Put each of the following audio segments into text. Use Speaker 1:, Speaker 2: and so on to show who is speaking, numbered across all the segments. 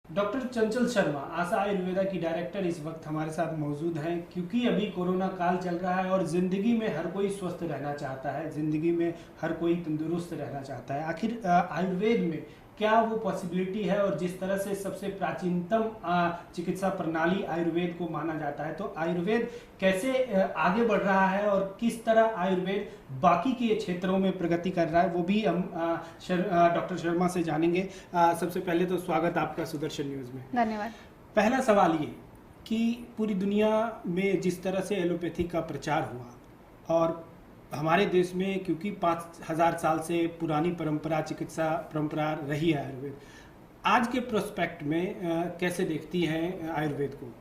Speaker 1: Doctor चंचल शर्मा आशा आयुर्वेदा की director इस वक्त हमारे साथ मौजूद हैं क्योंकि अभी कोरोना काल चल रहा है और ज़िंदगी में हर कोई स्वस्थ रहना चाहता है, ज़िंदगी में हर कोई तंदुरुस्त रहना चाहता है। आखिर आयुर्वेद में क्या वो पॉसिबिलिटी है और जिस तरह से सबसे प्राचीनतम चिकित्सा प्रणाली आयुर्वेद को माना जाता है, तो आयुर्वेद कैसे आगे बढ़ रहा है और किस तरह आयुर्वेद बाकी के क्षेत्रों में प्रगति कर रहा है, वो भी हम डॉक्टर शर्मा से जानेंगे। सबसे पहले तो स्वागत आपका सुदर्शन न्यूज़ में।
Speaker 2: धन्यवाद।
Speaker 1: पहला सवाल ये कि पूरी दुनिया में जिस तरह से एलोपैथी का प्रचार हुआ और हमारे देश में क्योंकि 5000 साल से पुरानी परंपरा, चिकित्सा परंपरा रही है आयुर्वेद, आज के प्रोस्पेक्ट में कैसे देखती हैं आयुर्वेद को?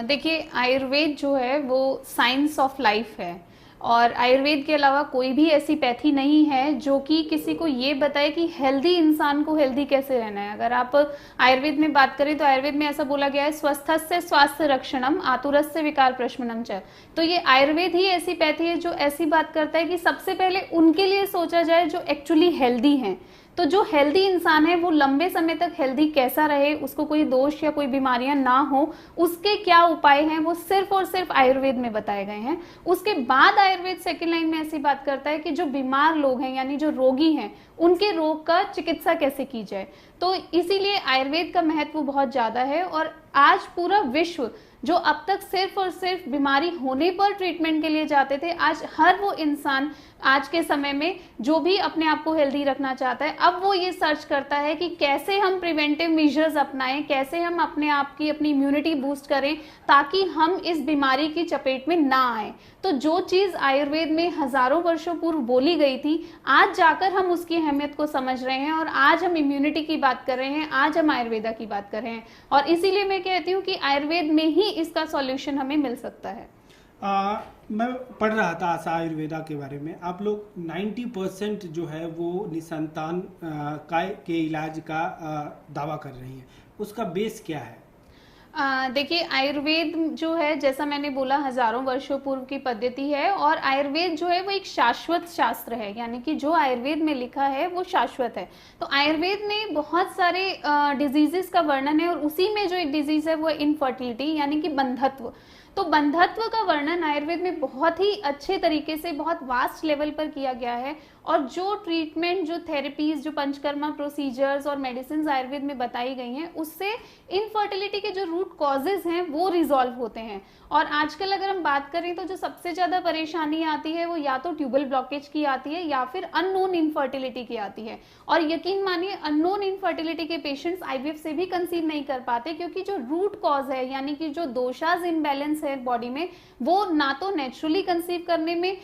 Speaker 2: देखिए, आयुर्वेद जो है वो साइंस ऑफ लाइफ है और आयुर्वेद के अलावा कोई भी ऐसी पैथी नहीं है जो कि किसी को ये बताए कि हेल्दी इंसान को हेल्दी कैसे रहना है। अगर आप आयुर्वेद में बात करें तो आयुर्वेद में ऐसा बोला गया है, स्वस्थस्य स्वास्थ्य रक्षणम आतुरस्य विकार प्रशमनम च। तो ये आयुर्वेद ही ऐसी पैथी है जो ऐसी बात करता है कि सबसे पहले उनके लिए सोचा जाए जो एक्चुअली हेल्दी हैं। तो जो हेल्दी इंसान है वो लंबे समय तक हेल्दी कैसा रहे, उसको कोई दोष या कोई बीमारियां ना हो, उसके क्या उपाय हैं, वो सिर्फ और सिर्फ आयुर्वेद में बताए गए हैं। उसके बाद आयुर्वेद सेकंड लाइन में ऐसी बात करता है कि जो बीमार लोग हैं यानी जो रोगी हैं उनके रोग का चिकित्सा कैसे की जाए। तो इसीलिए आयुर्वेद का महत्व बहुत ज्यादा है और आज पूरा विश्व जो अब तक सिर्फ और सिर्फ बीमारी होने पर ट्रीटमेंट के लिए जाते थे, आज हर वो इंसान आज के समय में जो भी अपने आप को हेल्दी रखना चाहता है, अब वो ये सर्च करता है कि कैसे हम प्रिवेंटिव मेजर्स अपनाएं, कैसे हम अपने आप की अपनी इम्यूनिटी बूस्ट करें ताकि हम इस बीमारी की चपेट में ना आए। तो जो चीज आयुर्वेद में हजारों वर्षों पूर्व बोली गई थी, आज जाकर हम उसकी अहमियत को समझ रहे हैं और आज हम इम्यूनिटी की बात कर रहे हैं, आज हम आयुर्वेदा की बात कर रहे हैं। और इसीलिए मैं कहती हूँ कि आयुर्वेद में ही इसका सॉल्यूशन हमें मिल सकता है।
Speaker 1: मैं पढ़ रहा था आशा आयुर्वेदा के बारे में, आप लोग 90% जो है वो निसंतान के इलाज का दावा कर रही हैं, उसका बेस क्या है?
Speaker 2: देखिए, आयुर्वेद जो है जैसा मैंने बोला हजारों वर्षों पूर्व की पद्धति है और आयुर्वेद जो है वो एक शाश्वत शास्त्र है, यानी कि जो आयुर्वेद में लिखा है वो शाश्वत है। तो आयुर्वेद में बहुत सारे डिजीजेस का वर्णन है और उसी में जो एक डिजीज है वो इनफर्टिलिटी यानी कि बंधत्व। तो बंधत्व का वर्णन आयुर्वेद में बहुत ही अच्छे तरीके से बहुत वास्ट लेवल पर किया गया है और जो ट्रीटमेंट, जो थेरेपीज, जो पंचकर्मा प्रोसीजर्स और मेडिसिन आयुर्वेद में बताई गई हैं उससे इनफर्टिलिटी के जो रूट कॉजेज हैं वो रिजॉल्व होते हैं। और आजकल अगर हम बात करें तो जो सबसे ज्यादा परेशानी आती है वो या तो ट्यूबल ब्लॉकेज की आती है या फिर अननोन इनफर्टिलिटी की आती है। और यकीन मानिए अननोन इनफर्टिलिटी के पेशेंट्स आईवीएफ से भी कंसीव नहीं कर पाते क्योंकि जो रूट कॉज है यानी कि जो दोषाज इनबैलेंस है बॉडी में, वो ना तो नेचुरली कंसीव करने में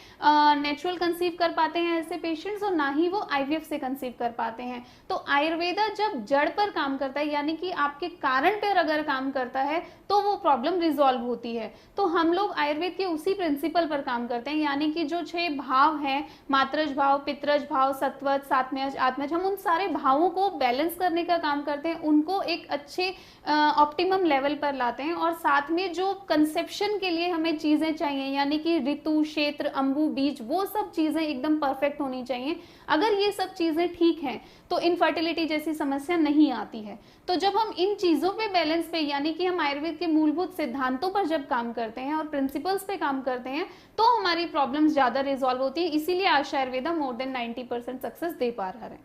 Speaker 2: नेचुरल कंसीव कर पाते हैं ऐसे पेशेंट्स और ना ही वो आईवीएफ से कंसीव कर पाते हैं। तो आयुर्वेदा जब जड़ पर काम करता है यानी कि आपके कारण पर अगर काम करता है तो वो प्रॉब्लम रिजॉल्व होती है। तो हम लोग आयुर्वेद के उसी प्रिंसिपल पर काम करते हैं, यानी कि जो 6 भाव हैं, मात्रज भाव, पित्रज भाव, सत्वज, सात्मज, आत्मज, हम उन सारे भावों को बैलेंस करने का काम करते हैं, उनको एक अच्छे ऑप्टिमम लेवल पर लाते हैं और साथ में जो कंसेप्शन के लिए हमें चीजें चाहिए यानी कि ऋतु, क्षेत्र, अंबु, बीज, वो सब चीजें एकदम परफेक्ट होनी चाहिए। अगर ये सब चीजें ठीक हैं तो इनफर्टिलिटी जैसी समस्या नहीं आती है। तो जब हम इन चीजों पे बैलेंस पे यानी कि हम आयुर्वेद के मूलभूत सिद्धांतों पर जब काम करते हैं और प्रिंसिपल्स पे काम करते हैं तो हमारी प्रॉब्लम्स ज्यादा रिजॉल्व होती है। इसीलिए आशा आयुर्वेदा मोर देन 90% सक्सेस दे पा रहा है।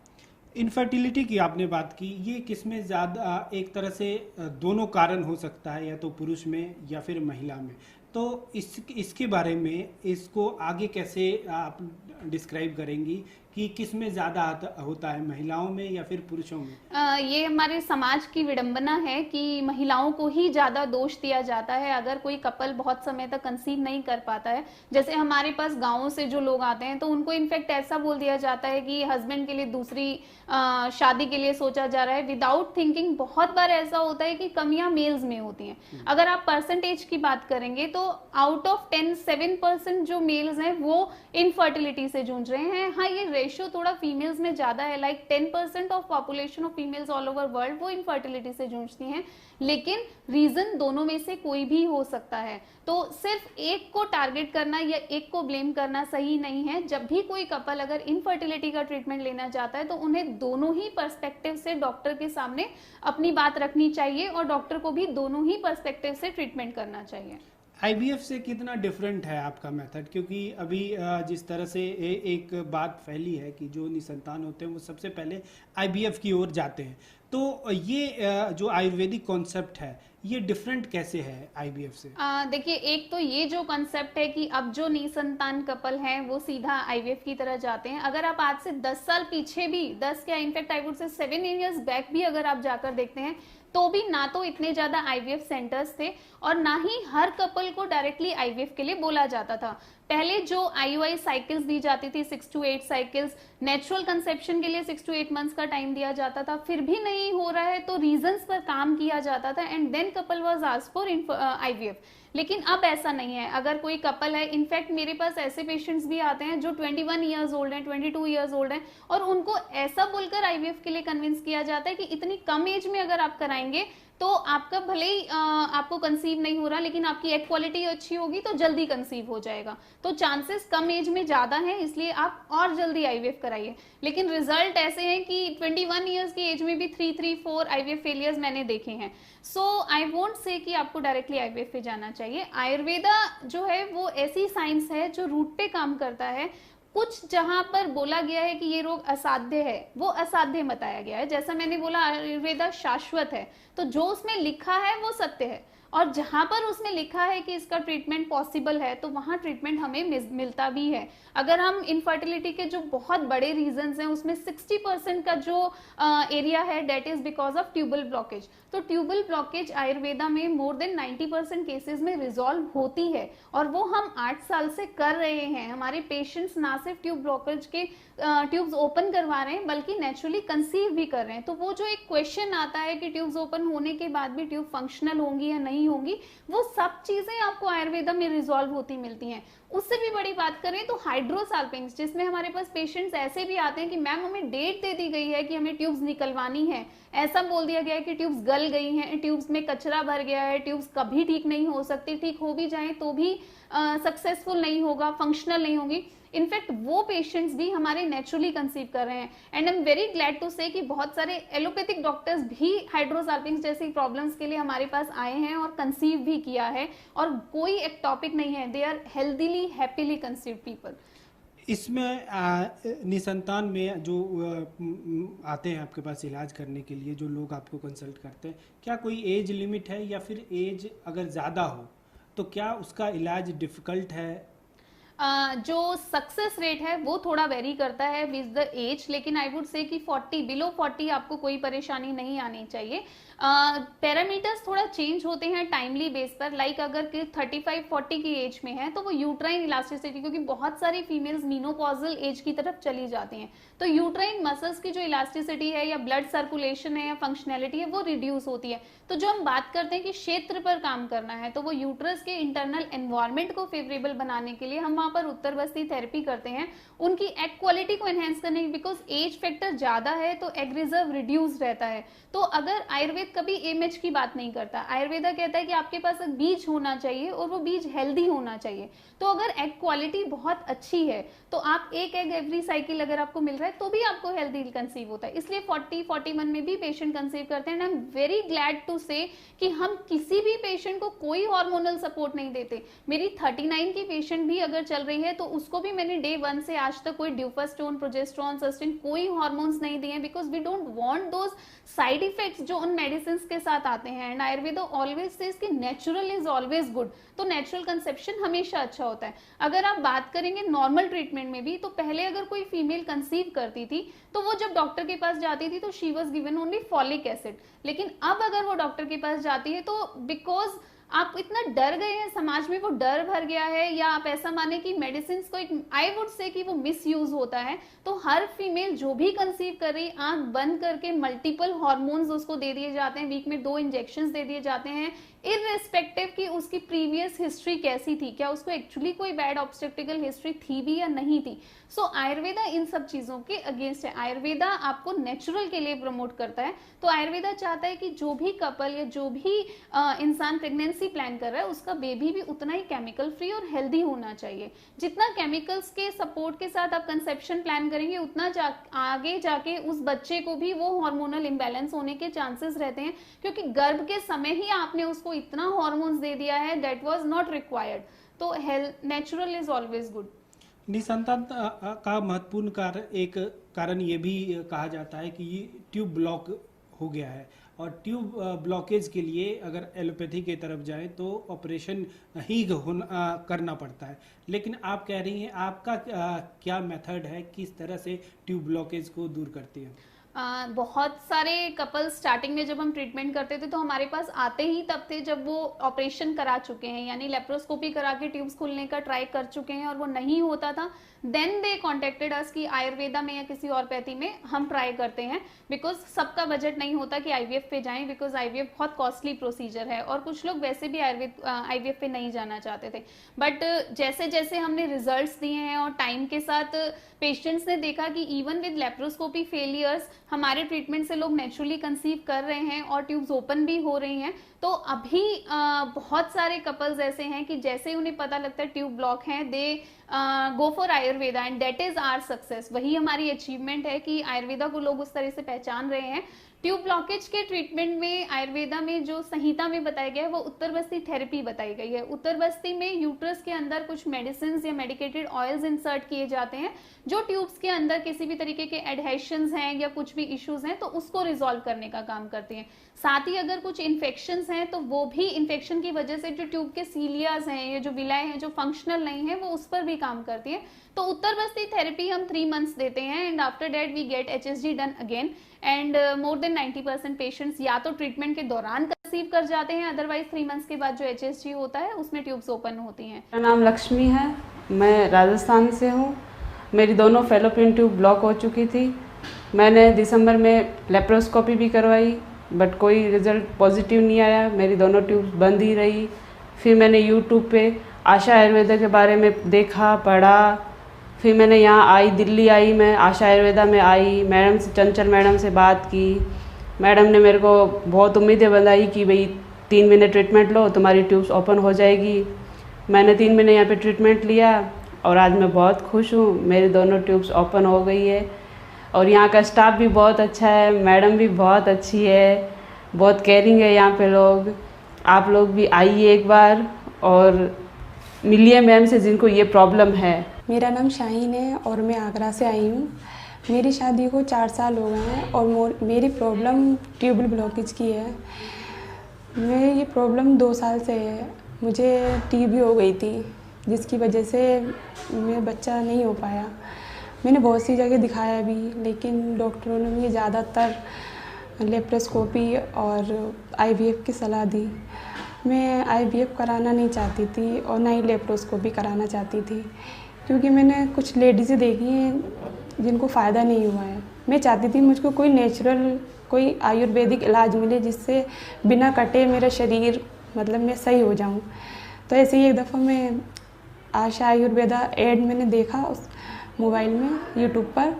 Speaker 1: इनफर्टिलिटी की आपने बात की, ये किसमें ज़्यादा, एक तरह से दोनों कारण हो सकता है, या तो पुरुष में या फिर महिला में, तो इसके बारे में इसको आगे कैसे आप डिस्क्राइब करेंगी कि किसमें ज़्यादा होता है, महिलाओं में या फिर पुरुषों में?
Speaker 2: ये हमारे समाज की विडंबना है कि महिलाओं को ही ज्यादा दोष दिया जाता है अगर कोई कपल बहुत समय तक कंसीव नहीं कर पाता है। जैसे हमारे पास गाँवों से जो लोग आते हैं तो उनको इनफैक्ट ऐसा बोल दिया जाता है कि हस्बैंड के लिए दूसरी शादी के लिए सोचा जा रहा है विदाउट थिंकिंग। बहुत बार ऐसा होता है कि कमियां मेल्स में होती हैं। अगर आप परसेंटेज की बात करेंगे तो आउट ऑफ 10 7% जो मेल्स हैं वो इनफर्टिलिटी से जूझ रहे हैं। हाँ, ये रेशियो थोड़ा फीमेल्स में ज्यादा है, like 10% of population of females all over world वो इनफर्टिलिटी से जूझती हैं, लेकिन रीजन दोनों में से कोई भी हो सकता है। तो सिर्फ एक को टारगेट करना या एक को ब्लेम करना सही नहीं है। जब भी कोई कपल अगर इनफर्टिलिटी का ट्रीटमेंट लेना चाहता है तो उन्हें दोनों ही पर्सपेक्टिव से डॉक्टर के सामने अपनी बात रखनी चाहिए और डॉक्टर को भी दोनों ही पर्सपेक्टिव से ट्रीटमेंट करना चाहिए।
Speaker 1: आईवीएफ से कितना डिफरेंट है आपका मेथड? क्योंकि अभी जिस तरह से एक बात फैली है कि जो निसंतान होते हैं वो सबसे पहले आईवीएफ की ओर जाते हैं, तो ये जो आयुर्वेदिक कॉन्सेप्ट है ये डिफरेंट कैसे है आईवीएफ से?
Speaker 2: देखिए, एक तो ये जो कॉन्सेप्ट है कि अब जो निसंतान कपल हैं वो सीधा आईवीएफ की तरह जाते हैं। अगर आप आज से 10 साल पीछे भी, 10 क्या in fact I would say 7 years back भी अगर आप जाकर देखते हैं तो भी ना तो इतने ज्यादा आईवीएफ सेंटर्स थे और ना ही हर कपल को डायरेक्टली आईवीएफ के लिए बोला जाता था। पहले जो आईयूआई साइकिल्स दी जाती थी 6 to 8 साइकिल्स, नेचुरल कंसेप्शन के लिए 6 to 8 मंथ्स का टाइम दिया जाता था, फिर भी नहीं हो रहा है तो रीजंस पर काम किया जाता था and then couple was asked for IVF. लेकिन अब ऐसा नहीं है। अगर कोई कपल है, इनफैक्ट मेरे पास ऐसे पेशेंट्स भी आते हैं जो 21 इयर्स ओल्ड हैं, 22 इयर्स ओल्ड हैं और उनको ऐसा बोलकर आईवीएफ के लिए कन्विंस किया जाता है कि इतनी कम एज में अगर आप कराएंगे तो आपका भले ही आपको कंसीव नहीं हो रहा लेकिन आपकी एग क्वालिटी अच्छी होगी तो जल्दी कंसीव हो जाएगा। तो चांसेस कम एज में ज्यादा हैं, इसलिए आप और जल्दी आईवीएफ कराइए। लेकिन रिजल्ट ऐसे हैं कि 21 इयर्स की एज में भी 3-4 आईवीएफ फेलियर्स मैंने देखे हैं। सो आई वोंट से कि आपको डायरेक्टली आईवीएफ पे जाना चाहिए। आयुर्वेदा जो है वो ऐसी साइंस है जो रूट पे काम करता है। कुछ जहां पर बोला गया है कि ये रोग असाध्य है वो असाध्य बताया गया है। जैसा मैंने बोला आयुर्वेदा शाश्वत है, तो जो उसमें लिखा है वो सत्य है और जहां पर उसमें लिखा है कि इसका ट्रीटमेंट पॉसिबल है तो वहां ट्रीटमेंट हमें मिलता भी है। अगर हम इनफर्टिलिटी के जो बहुत बड़े रीजंस हैं उसमें 60% का जो एरिया है that is because of tubal blockage. तो ट्यूबल ब्लॉकेज आयुर्वेदा में मोर देन 90% केसेस में रिजॉल्व होती है और वो हम 8 साल से कर रहे हैं। हमारे पेशेंट्स ना सिर्फ ट्यूब ब्लॉकेज के ट्यूब्स ओपन करवा रहे हैं बल्कि नेचुरली कंसीव भी कर रहे हैं। तो वो जो एक क्वेश्चन आता है कि ट्यूब्स ओपन होने के बाद भी ट्यूब फंक्शनल होंगी या नहीं होंगी, वो सब चीजें आपको आयुर्वेदा में रिजॉल्व होती मिलती हैं। उससे भी बड़ी बात करें तो हाइड्रोसाल्पिंग्स, जिसमें हमारे पास पेशेंट्स ऐसे भी आते हैं कि मैम हमें डेट दे दी गई है कि हमें ट्यूब्स निकलवानी है, ऐसा बोल दिया गया है कि ट्यूब्स गल गई हैं, ट्यूब्स में कचरा भर गया है, ट्यूब्स कभी ठीक नहीं हो सकती, ठीक हो भी जाए तो भी सक्सेसफुल नहीं होगा, फंक्शनल नहीं होगी। इनफैक्ट वो पेशेंट्स भी हमारे नेचुरली कंसीव कर रहे हैं and I am very glad to say कि बहुत सारे एलोपैथिक डॉक्टर्स भी हाइड्रोसाल्पिंग्स जैसी प्रॉब्लम्स के लिए हमारे पास आए हैं और कंसीव भी किया है और कोई एक टॉपिक नहीं है, they are healthily happily conceived people.
Speaker 1: इसमें निसंतान में जो आते हैं आपके पास इलाज करने के लिए, जो लोग आपको कंसल्ट करते हैं, क्या कोई एज लिमिट है या फिर एज अगर ज़्यादा हो तो क्या उसका इलाज डिफ़िकल्ट है?
Speaker 2: जो सक्सेस रेट है वो थोड़ा वेरी करता है विद द एज, लेकिन आई वुड से कि 40 बिलो 40 आपको कोई परेशानी नहीं आनी चाहिए। पैरामीटर्स थोड़ा चेंज होते हैं टाइमली बेस पर, लाइक अगर 35-40 की एज में है तो वो यूट्राइन इलास्टिसिटी, क्योंकि बहुत सारी फीमेल्स मीनोपॉजल एज की तरफ चली जाती हैं तो यूट्राइन मसल्स की जो इलास्टिसिटी है या ब्लड सर्कुलेशन है या फंक्शनैलिटी है वो रिड्यूस होती है। तो जो हम बात करते हैं कि क्षेत्र पर काम करना है तो वो यूट्रस के इंटरनल एनवायरमेंट को फेवरेबल बनाने के लिए हम वहां पर उत्तरबस्ती थेरेपी करते हैं, उनकी एग क्वालिटी को एनहेंस करने की, बिकॉज एज फैक्टर ज्यादा है तो एग रिजर्व रिड्यूस रहता है। तो अगर आयुर्वेद कभी एमएच की बात नहीं करता, आयुर्वेदा कहता है कि आपके पास एक बीज होना चाहिए और वो बीज हेल्दी होना चाहिए। तो अगर एग क्वालिटी बहुत अच्छी है तो आप एक एग एवरी साइकिल अगर आपको मिल रहा है तो भी आपको हेल्दी कंसीव होता है। इसलिए 40-41 में भी पेशेंट कंसीव करते हैं and I am very glad to say कि हम किसी भी पेशेंट को कोई हार्मोनल सपोर्ट नहीं देते। मेरी 39 की पेशेंट भी अगर चल रही है तो उसको भी मैंने डे 1 से आज तक कोई ड्यूफास्टोन, प्रोजेस्टेरोन, सस्टेन कोई हार्मोन्स नहीं दिए, because we don't want those side effects जो उन मेडिसिन के साथ आते हैं। एंड आयुर्वेदा ऑलवेज सेज कि नेचुरल इज ऑलवेज गुड, तो नेचुरल कंसेप्शन हमेशा अच्छा होता है। अगर आप बात करेंगे नॉर्मल ट्रीटमेंट में भी, तो पहले अगर कोई फीमेल कंसीव करती थी तो वो जब डॉक्टर के पास जाती थी तो she was given only folic acid, लेकिन अब अगर वो डॉक्टर के पास जाती है तो बिकॉज आप इतना डर गए हैं, समाज में वो डर भर गया है, या आप ऐसा माने कि मेडिसिन को एक आई वुड से कि वो मिस यूज होता है। तो हर फीमेल जो भी कंसीव कर रही, आंख बंद करके मल्टीपल हार्मोन्स उसको दे दिए जाते हैं, वीक में 2 इंजेक्शन दे दिए जाते हैं, इररेस्पेक्टिव कि उसकी प्रीवियस हिस्ट्री कैसी थी, क्या उसको एक्चुअली कोई बैड ऑब्स्टेक्टिकल हिस्ट्री थी भी या नहीं थी। सो आयुर्वेदा इन सब चीजों के अगेंस्ट है। आयुर्वेदा आपको नेचुरल के लिए प्रमोट करता है। तो आयुर्वेदा चाहता है कि जो भी कपल या जो भी इंसान प्रेगनेंसी प्लान कर रहा है उसका बेबी भी उतना ही केमिकल फ्री और हेल्दी होना चाहिए। जितना केमिकल्स के सपोर्ट के साथ आप कंसेप्शन प्लान करेंगे उतना आगे जाके उस बच्चे को भी वो हार्मोनल इम्बैलेंस होने के चांसेस रहते हैं, क्योंकि गर्भ के समय ही आपने उसको इतना हार्मोन्स दे दिया है दैट वाज नॉट रिक्वायर्ड। तो health natural is always good.
Speaker 1: निसंतान का महत्वपूर्ण कारण ये भी कहा जाता है कि ये ट्यूब ब्लॉक हो गया है, और ट्यूब ब्लॉकेज के लिए अगर एलोपैथी की तरफ जाए तो ऑपरेशन ही करना पड़ता है। लेकिन आप कह रही हैं आपका क्या मेथड है, किस तरह से ट्यूब ब्लॉकेज को दूर करती है?
Speaker 2: बहुत सारे कपल स्टार्टिंग में जब हम ट्रीटमेंट करते थे तो हमारे पास आते ही तब थे जब वो ऑपरेशन करा चुके हैं, यानी लेप्रोस्कोपी करा के ट्यूब्स खोलने का ट्राई कर चुके हैं और वो नहीं होता था। देन दे कॉन्टेक्टेड अस कि आयुर्वेदा में या किसी और पैथी में हम ट्राई करते हैं, बिकॉज सबका बजट नहीं होता कि आईवीएफ पे जाएं, बिकॉज आईवीएफ बहुत कॉस्टली प्रोसीजर है और कुछ लोग वैसे भी आईवीएफ पे नहीं जाना चाहते थे। बट जैसे जैसे हमने रिजल्ट्स दिए हैं और टाइम के साथ पेशेंट्स ने देखा कि इवन विद लेप्रोस्कोपी फेलियर्स हमारे ट्रीटमेंट से लोग नेचुरली कंसीव कर रहे हैं और ट्यूब्स ओपन भी हो रही हैं। तो अभी बहुत सारे कपल्स ऐसे हैं कि जैसे ही उन्हें पता लगता है ट्यूब ब्लॉक है, they go for Ayurveda and that is our success. वही हमारी अचीवमेंट है कि आयुर्वेदा को लोग उस तरह से पहचान रहे हैं। ट्यूब ब्लॉकेज के ट्रीटमेंट में आयुर्वेदा में जो संहिता में बताया गया है वो उत्तर बस्ती थेरेपी बताई गई है। उत्तर बस्ती में यूट्रस के अंदर कुछ मेडिसिन या मेडिकेटेड ऑयल्स इंसर्ट किए जाते हैं जो ट्यूब्स के अंदर किसी भी तरीके के एडहेशंस हैं या कुछ भी इश्यूज हैं तो उसको रिजॉल्व करने का काम करती हैं। साथ ही अगर कुछ इन्फेक्शंस हैं तो वो भी इन्फेक्शन की वजह से जो ट्यूब के सीलियाज हैं या जो विलाय हैं जो फंक्शनल नहीं है वो उस पर भी काम करती है। तो उत्तर बस्ती थेरेपी हम 3 मंथ्स देते हैं and after that we get HSG done again and more than 90% patients या तो ट्रीटमेंट के दौरान कंसीव कर जाते हैं, अदरवाइज 3 मंथ्स के बाद जो HSG होता है उसमें ट्यूब्स ओपन होती हैं।
Speaker 3: मेरा नाम लक्ष्मी है, मैं राजस्थान से हूँ। मेरी दोनों फेलोपियन ट्यूब ब्लॉक हो चुकी थी। मैंने दिसंबर में लेप्रोस्कोपी भी करवाई बट कोई रिजल्ट पॉजिटिव नहीं आया, मेरी दोनों ट्यूब्स बंद ही रही। फिर मैंने यूट्यूब पे आशा आयुर्वेदा के बारे में देखा, पढ़ा। फिर मैंने यहाँ आई, दिल्ली आई, मैं आशा आयुर्वेदा में आई, मैडम से, चंचल मैडम से बात की। मैडम ने मेरे को बहुत उम्मीदें बंधाई कि भाई 3 महीने ट्रीटमेंट लो, तुम्हारी ट्यूब्स ओपन हो जाएगी। मैंने 3 महीने यहाँ पे ट्रीटमेंट लिया और आज मैं बहुत खुश हूँ, मेरी दोनों ट्यूब्स ओपन हो गई है। और यहाँ का स्टाफ भी बहुत अच्छा है, मैडम भी बहुत अच्छी है, बहुत केयरिंग है यहाँ पे लोग। आप लोग भी आइए एक बार और मिलिए मैम से जिनको ये प्रॉब्लम है।
Speaker 4: मेरा नाम शाहीन है और मैं आगरा से आई हूँ। मेरी शादी को 4 साल हो गए हैं और मेरी प्रॉब्लम ट्यूबल ब्लॉकेज की है। मेरी ये प्रॉब्लम 2 साल से है। मुझे टीबी हो गई थी जिसकी वजह से मेरा बच्चा नहीं हो पाया। मैंने बहुत सी जगह दिखाया भी, लेकिन डॉक्टरों ने मुझे ज़्यादातर लेप्रोस्कोपी और IVF की सलाह दी। मैं IVF कराना नहीं चाहती थी और ना ही लेप्रोस्कोपी कराना चाहती थी, क्योंकि मैंने कुछ लेडीज़ें देखी हैं जिनको फ़ायदा नहीं हुआ है। मैं चाहती थी मुझको कोई नेचुरल, कोई आयुर्वेदिक इलाज मिले जिससे बिना कटे मेरा शरीर, मतलब मैं सही हो जाऊं। तो ऐसे ही एक दफ़ा मैं आशा आयुर्वेदा ऐड मैंने देखा उस मोबाइल में यूट्यूब पर,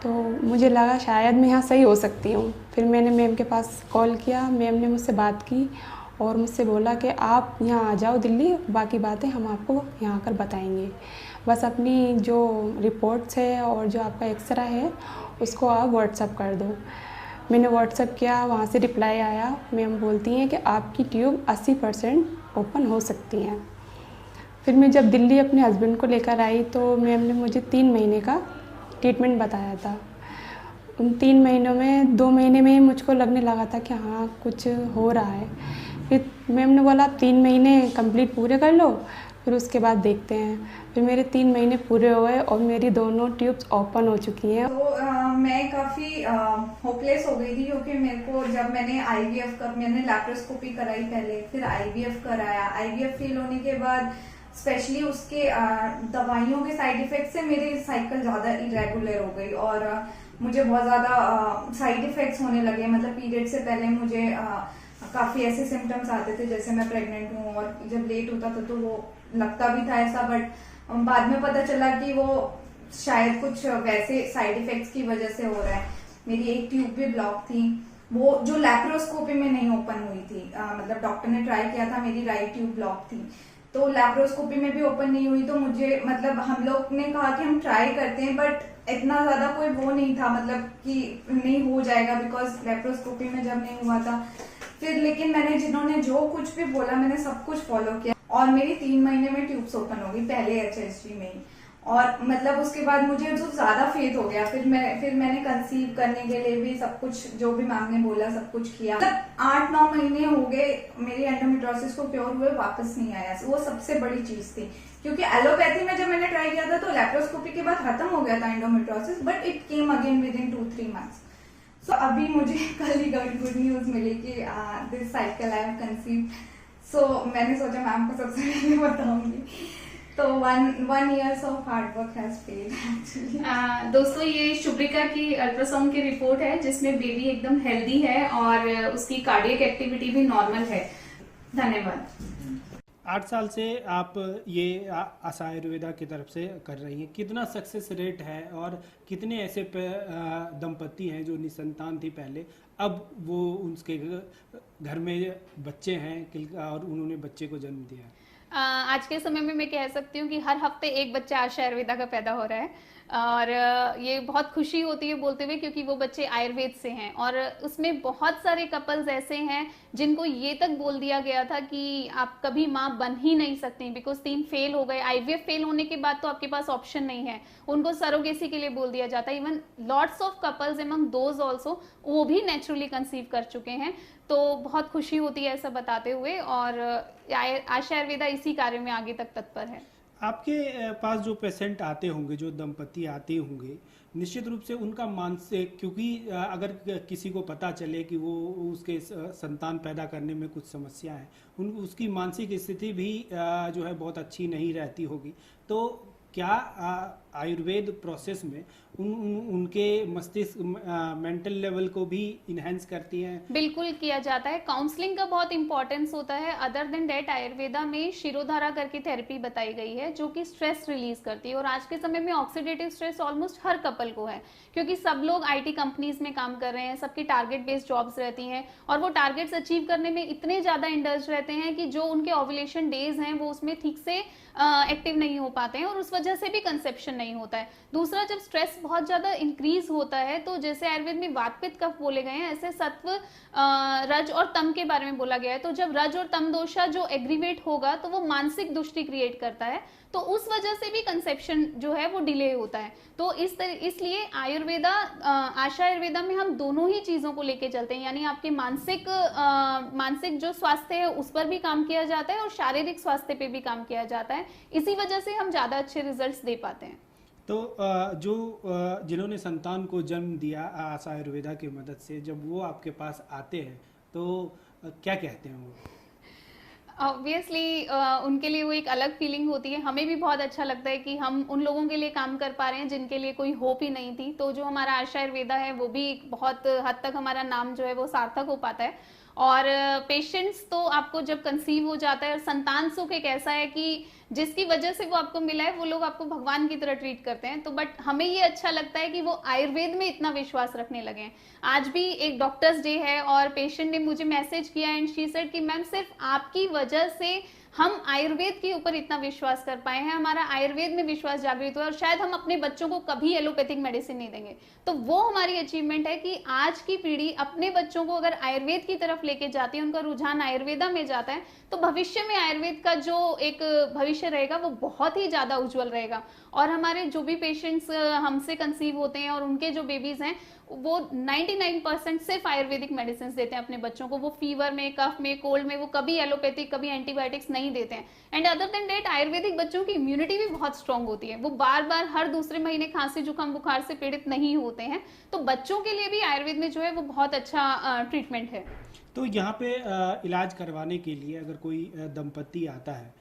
Speaker 4: तो मुझे लगा शायद मैं यहाँ सही हो सकती हूँ। फिर मैंने मैम के पास कॉल किया, मैम ने मुझसे बात की और मुझसे बोला कि आप यहाँ आ जाओ दिल्ली, बाकी बातें हम आपको यहाँ आकर बताएंगे। बस अपनी जो रिपोर्ट्स है और जो आपका एक्सरा है उसको आप व्हाट्सअप कर दो। मैंने व्हाट्सअप किया, वहाँ से रिप्लाई आया। मैम बोलती हैं कि आपकी ट्यूब 80% ओपन हो सकती हैं। फिर मैं जब दिल्ली अपने हस्बैंड को लेकर आई तो मैम ने मुझे 3 महीने का ट्रीटमेंट बताया था। उन 3 महीनों में 2 महीने में ही मुझको लगने लगा था कि हाँ कुछ हो रहा है। फिर मैम ने बोला आप 3 महीने कंप्लीट पूरे कर लो, फिर उसके बाद देखते हैं। फिर मेरे 3 महीने पूरे हुए और मेरी दोनों ट्यूब्स ओपन हो चुकी हैं।
Speaker 5: तो मैं काफ़ी होपलेस हो गई थी, क्योंकि मेरे को जब मैंने लैप्रोस्कोपी कराई पहले, फिर आईवीएफ कराया। आईवीएफ फेल होने के बाद स्पेशली उसके दवाइयों के साइड इफेक्ट से मेरी साइकिल ज़्यादा इरेगुलर हो गई और मुझे बहुत ज़्यादा साइड इफेक्ट्स होने लगे। मतलब पीरियड से पहले मुझे काफ़ी ऐसे सिम्टम्स आते थे जैसे मैं प्रेग्नेंट हूँ, और जब लेट होता था तो वो लगता भी था ऐसा, बट बाद में पता चला कि वो शायद कुछ वैसे साइड इफेक्ट्स की वजह से हो रहा है। मेरी एक ट्यूब भी ब्लॉक थी, वो जो लैप्रोस्कोपी में नहीं ओपन हुई थी। मतलब डॉक्टर ने ट्राई किया था, मेरी राइट ट्यूब ब्लॉक थी, तो लैप्रोस्कोपी में भी ओपन नहीं हुई। तो मुझे मतलब हम लोग ने कहा कि हम ट्राई करते हैं, बट इतना ज्यादा कोई वो नहीं था, मतलब कि नहीं हो जाएगा, बिकॉज लैप्रोस्कोपी में जब नहीं हुआ था। फिर लेकिन मैंने जिन्होंने जो कुछ भी बोला मैंने सब कुछ फॉलो किया, और मेरी 3 महीने में ट्यूब्स ओपन हो गई पहले HSG में ही। और मतलब उसके बाद मुझे जो ज्यादा फेथ हो गया, फिर मैंने कंसीव करने के लिए भी सब कुछ जो भी मैम ने बोला सब कुछ किया। मतलब 8-9 महीने हो गए मेरी एंडोमेट्रियोसिस को क्योर हुए, वापस नहीं आया। वो सबसे बड़ी चीज थी, क्योंकि एलोपैथी में जब मैंने ट्राई किया था तो लैप्रोस्कोपी के बाद खत्म हो गया था endometriosis, but it came again within 2-3 months. So अभी मुझे कल ही गुड न्यूज मिली कि this cycle I have conceived. So मैंने सोचा मैम को सबसे पहले बताऊंगी। तो one years of hard work has paid actually।
Speaker 2: दोस्तों, ये शुभ्रिका की अल्ट्रासाउंड की रिपोर्ट है जिसमें बेबी एकदम हेल्दी है और उसकी कार्डियक एक्टिविटी भी नॉर्मल है। धन्यवाद।
Speaker 1: 8 साल से आप ये आशा आयुर्वेदा की तरफ से कर रही हैं, कितना सक्सेस रेट है और कितने ऐसे दंपति हैं जो निसंतान थी पहले, अब वो उनके घर में बच्चे हैं और उन्होंने बच्चे को जन्म दिया है?
Speaker 2: आज के समय में मैं कह सकती हूँ कि हर हफ्ते एक बच्चा आशा आयुर्वेदा का पैदा हो रहा है, और ये बहुत खुशी होती है बोलते हुए, क्योंकि वो बच्चे आयुर्वेद से हैं। और उसमें बहुत सारे कपल्स ऐसे हैं जिनको ये तक बोल दिया गया था कि आप कभी माँ बन ही नहीं सकती, बिकॉज 3 फेल हो गए। आईवीएफ फेल होने के बाद तो आपके पास ऑप्शन नहीं है, उनको सरोगेसी के लिए बोल दिया जाता है। Even lots of couples among those also, वो भी नेचुरली कंसीव कर चुके हैं। तो बहुत खुशी होती है ऐसा बताते हुए, और आशा आयुर्वेदा इसी कार्य में आगे तक तत्पर है।
Speaker 1: आपके पास जो पेशेंट आते होंगे, जो दंपति आते होंगे, निश्चित रूप से उनका मानसिक, क्योंकि अगर किसी को पता चले कि वो उसके संतान पैदा करने में कुछ समस्या है, उसकी मानसिक स्थिति भी जो है बहुत अच्छी नहीं रहती होगी। तो क्या आयुर्वेद प्रोसेस में उनके मस्तिष्क मेंटल लेवल को भी इनहेंस करती हैं?
Speaker 2: बिल्कुल किया जाता है। काउंसलिंग का बहुत इंपॉर्टेंस होता है। अदर देन डेट आयुर्वेदा में शिरोधारा करके थेरेपी बताई गई है जो कि स्ट्रेस रिलीज करती है, और आज के समय में ऑक्सीडेटिव स्ट्रेस ऑलमोस्ट हर कपल को है, क्योंकि सब लोग आईटी कंपनीज में काम कर रहे हैं, सबकी टारगेट बेस्ड जॉब्स रहती हैं, और वो टारगेट्स अचीव करने में इतने ज्यादा इंडल्ज रहते हैं कि जो उनके ओव्यूलेशन डेज हैं वो उसमें ठीक से एक्टिव नहीं हो पाते हैं, और उस वजह से भी कंसेप्शन नहीं होता है। दूसरा, जब स्ट्रेस बहुत ज्यादा इंक्रीज होता है तो जैसे आयुर्वेद में वात पित्त कफ बोले गए हैं, ऐसे सत्व रज और तम के बारे में बोला गया है। तो जब रज और तम दोषा जो एग्रीवेट होगा तो वो मानसिक दुष्टि क्रिएट करता है, तो उस वजह से भी कंसेप्शन जो है वो डिले होता है। तो इसलिए आयुर्वेदा, आशा आयुर्वेदा में हम दोनों ही चीजों को लेके चलते हैं, यानी आपके मानसिक जो स्वास्थ्य है उस पर भी काम किया जाता है और शारीरिक स्वास्थ्य पे भी काम किया जाता है। इसी वजह से हम ज्यादा अच्छे रिजल्ट्स दे पाते हैं।
Speaker 1: तो जिन्होंने संतान को जन्म दिया आशा आयुर्वेदा की मदद से, जब वो आपके पास आते हैं तो क्या कहते हैं वो?
Speaker 2: ऑब्वियसली उनके लिए वो एक अलग फीलिंग होती है। हमें भी बहुत अच्छा लगता है कि हम उन लोगों के लिए काम कर पा रहे हैं जिनके लिए कोई होप ही नहीं थी। तो जो हमारा आशा आयुर्वेदा है वो भी बहुत हद तक हमारा नाम जो है वो सार्थक हो पाता है। और पेशेंट्स तो आपको जब कंसीव हो जाता है, और संतान सुख एक ऐसा है कि जिसकी वजह से वो आपको मिला है वो लोग आपको भगवान की तरह ट्रीट करते हैं। तो बट हमें ये अच्छा लगता है कि वो आयुर्वेद में इतना विश्वास रखने लगे हैं। आज भी एक डॉक्टर्स डे है और पेशेंट ने मुझे मैसेज किया एंड शी सेड कि मैम सिर्फ आपकी वजह से हम आयुर्वेद के ऊपर इतना विश्वास कर पाए हैं, हमारा आयुर्वेद में विश्वास जागृत हुआ, और शायद हम अपने बच्चों को कभी एलोपैथिक मेडिसिन नहीं देंगे। तो वो हमारी अचीवमेंट है कि आज की पीढ़ी अपने बच्चों को अगर आयुर्वेद की तरफ लेके जाती है, उनका रुझान आयुर्वेदा में जाता है, तो भविष्य में आयुर्वेद का जो एक भविष्य रहेगा वो बहुत ही ज्यादा उज्जवल रहेगा। और हमारे जो भी पेशेंट्स हमसे कंसीव होते हैं और उनके जो बेबीज हैं वो 99% सिर्फ आयुर्वेदिक मेडिसिन देते हैं अपने बच्चों को। वो फीवर में, कफ में, कोल्ड में वो कभी एलोपैथिक, कभी एंटीबायोटिक्स नहीं देते हैं। And other than that Ayurvedic बच्चों की इम्यूनिटी भी बहुत स्ट्रांग होती है, वो बार बार हर दूसरे महीने खांसी जुकाम बुखार से पीड़ित नहीं होते हैं। तो बच्चों के लिए भी आयुर्वेद में जो है वो बहुत अच्छा ट्रीटमेंट है।
Speaker 1: तो यहाँ पे इलाज करवाने के लिए अगर कोई दंपति आता है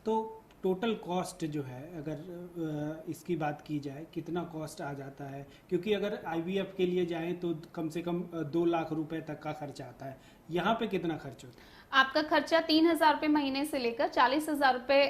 Speaker 1: तो टोटल कॉस्ट जो है, अगर इसकी बात की जाए कितना कॉस्ट आ जाता है? क्योंकि अगर आईवीएफ के लिए जाएं तो कम से कम 2 लाख रुपए तक का खर्चा आता है, यहाँ पे कितना खर्च होता है?
Speaker 2: आपका खर्चा 3,000 रुपए महीने से लेकर 40,000 रुपए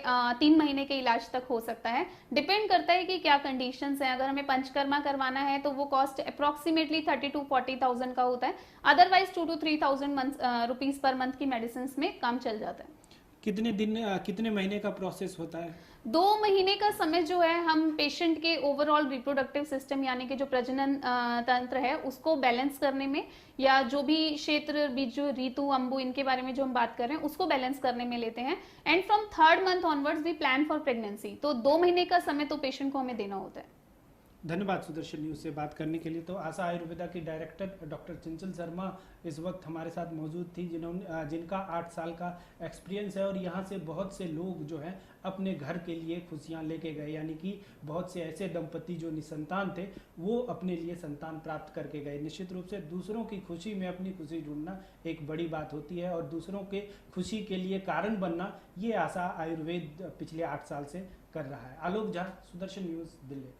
Speaker 2: 3 महीने के इलाज तक हो सकता है। डिपेंड करता है कि क्या कंडीशंस हैं। अगर हमें पंचकर्मा करवाना है तो वो कॉस्ट अप्रोक्सीमेटली 30,000 to 40,000 का होता है। Otherwise 2,000 to 3,000 rupees per month की मेडिसिन में काम चल जाता है।
Speaker 1: कितने महीने का प्रोसेस होता है?
Speaker 2: 2 महीने का समय जो है हम पेशेंट के ओवरऑल रिप्रोडक्टिव सिस्टम यानी कि जो प्रजनन तंत्र है उसको बैलेंस करने में, या जो भी क्षेत्र बीजु ऋतु अंबु इनके बारे में जो हम बात कर रहे हैं उसको बैलेंस करने में लेते हैं। And from 3rd month onwards we plan for pregnancy. तो 2 महीने का समय तो पेशेंट को हमें देना होता है।
Speaker 1: धन्यवाद सुदर्शन न्यूज़ से बात करने के लिए। तो आशा आयुर्वेदा की डायरेक्टर डॉक्टर चंचल शर्मा इस वक्त हमारे साथ मौजूद थी, जिनका 8 साल का एक्सपीरियंस है और यहाँ से बहुत से लोग जो हैं अपने घर के लिए खुशियाँ लेके गए, यानी कि बहुत से ऐसे दंपति जो निसंतान थे वो अपने लिए संतान प्राप्त करके गए। निश्चित रूप से दूसरों की खुशी में अपनी खुशी ढूंढना एक बड़ी बात होती है और दूसरों के खुशी के लिए कारण बनना, ये आशा आयुर्वेद पिछले 8 साल से कर रहा है। आलोक झा, सुदर्शन न्यूज़, दिल्ली।